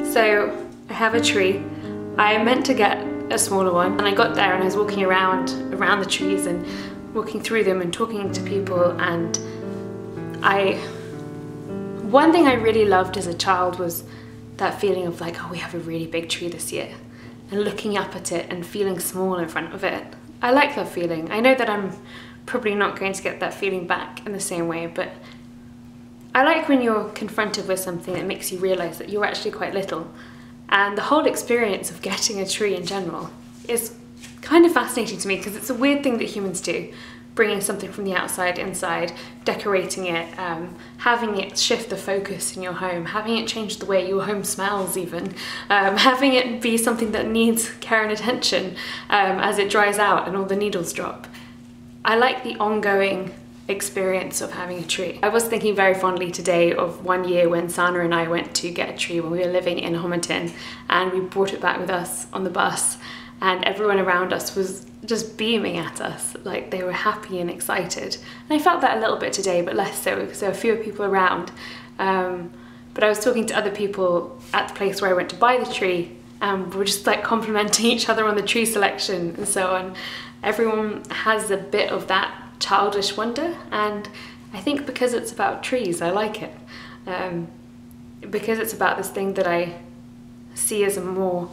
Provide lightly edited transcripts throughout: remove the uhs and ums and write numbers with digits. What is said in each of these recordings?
So I have a tree. I meant to get a smaller one, and I got there and I was walking around the trees and walking through them and talking to people, and one thing I really loved as a child was that feeling of like, oh, we have a really big tree this year, and looking up at it and feeling small in front of it. I like that feeling. I know that I'm probably not going to get that feeling back in the same way, but I like when you're confronted with something that makes you realise that you're actually quite little. And the whole experience of getting a tree in general is kind of fascinating to me, because it's a weird thing that humans do. Bringing something from the outside inside, decorating it, having it shift the focus in your home, having it change the way your home smells even, having it be something that needs care and attention as it dries out and all the needles drop. I like the ongoing experience of having a tree. I was thinking very fondly today of one year when Sana and I went to get a tree when we were living in Homerton, and we brought it back with us on the bus, and everyone around us was just beaming at us, like they were happy and excited. And I felt that a little bit today, but less so because there were fewer people around. But I was talking to other people at the place where I went to buy the tree, and we were just like complimenting each other on the tree selection and so on. Everyone has a bit of that childish wonder, and I think because it's about trees, I like it. Because it's about this thing that I see as a more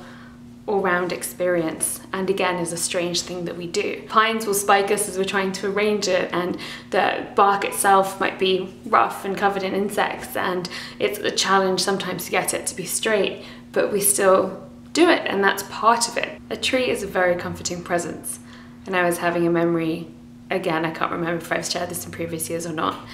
all-round experience, and again is a strange thing that we do. Pines will spike us as we're trying to arrange it, and the bark itself might be rough and covered in insects, and it's a challenge sometimes to get it to be straight, but we still do it, and that's part of it. A tree is a very comforting presence, and I was having a memory, again, I can't remember if I've shared this in previous years or not,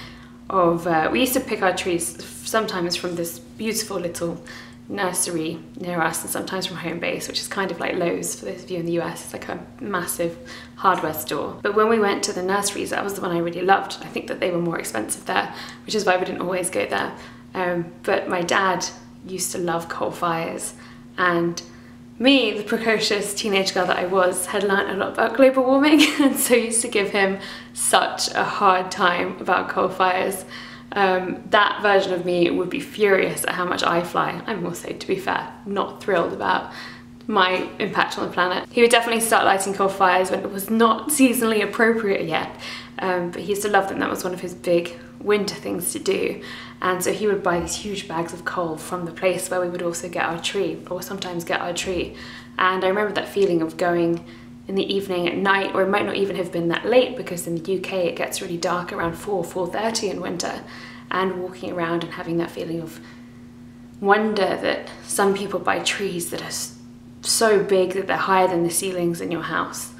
of we used to pick our trees sometimes from this beautiful little nursery near us, and sometimes from Homebase, which is kind of like Lowe's for those of you in the US. It's like a massive hardware store. But when we went to the nurseries, that was the one I really loved. I think that they were more expensive there, which is why we didn't always go there. But my dad used to love coal fires, and me, the precocious teenage girl that I was, had learnt a lot about global warming, and so used to give him such a hard time about coal fires. That version of me would be furious at how much I fly. I'm also, to be fair, not thrilled about my impact on the planet. He would definitely start lighting coal fires when it was not seasonally appropriate yet, but he used to love them. That was one of his big winter things to do. And so he would buy these huge bags of coal from the place where we would also get our tree, or sometimes get our tree. And I remember that feeling of going in the evening at night, or it might not even have been that late, because in the UK it gets really dark around 4:30 in winter, and walking around and having that feeling of wonder that some people buy trees that are so big that they're higher than the ceilings in your house.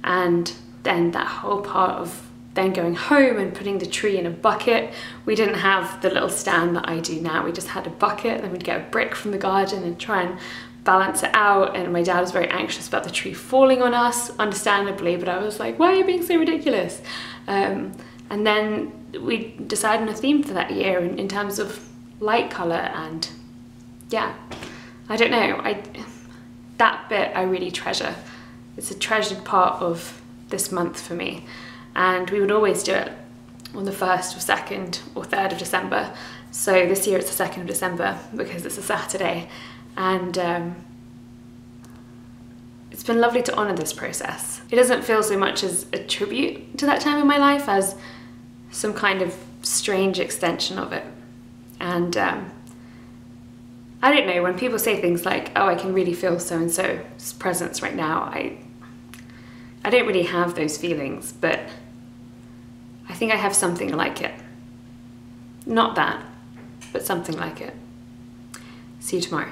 And then that whole part of then going home and putting the tree in a bucket. We didn't have the little stand that I do now. We just had a bucket, then we'd get a brick from the garden and try and balance it out. And my dad was very anxious about the tree falling on us, understandably, but I was like, why are you being so ridiculous? And then we decided on a theme for that year in terms of light colour, and yeah, I don't know, that bit I really treasure. It's a treasured part of this month for me, and we would always do it on the 1st or 2nd or 3rd of December. So this year it's the 2nd of December because it's a Saturday, and it's been lovely to honour this process. It doesn't feel so much as a tribute to that time in my life as some kind of strange extension of it. And I don't know, when people say things like, oh, I can really feel so-and-so's presence right now, I don't really have those feelings, but I think I have something like it. Not that, but something like it. See you tomorrow.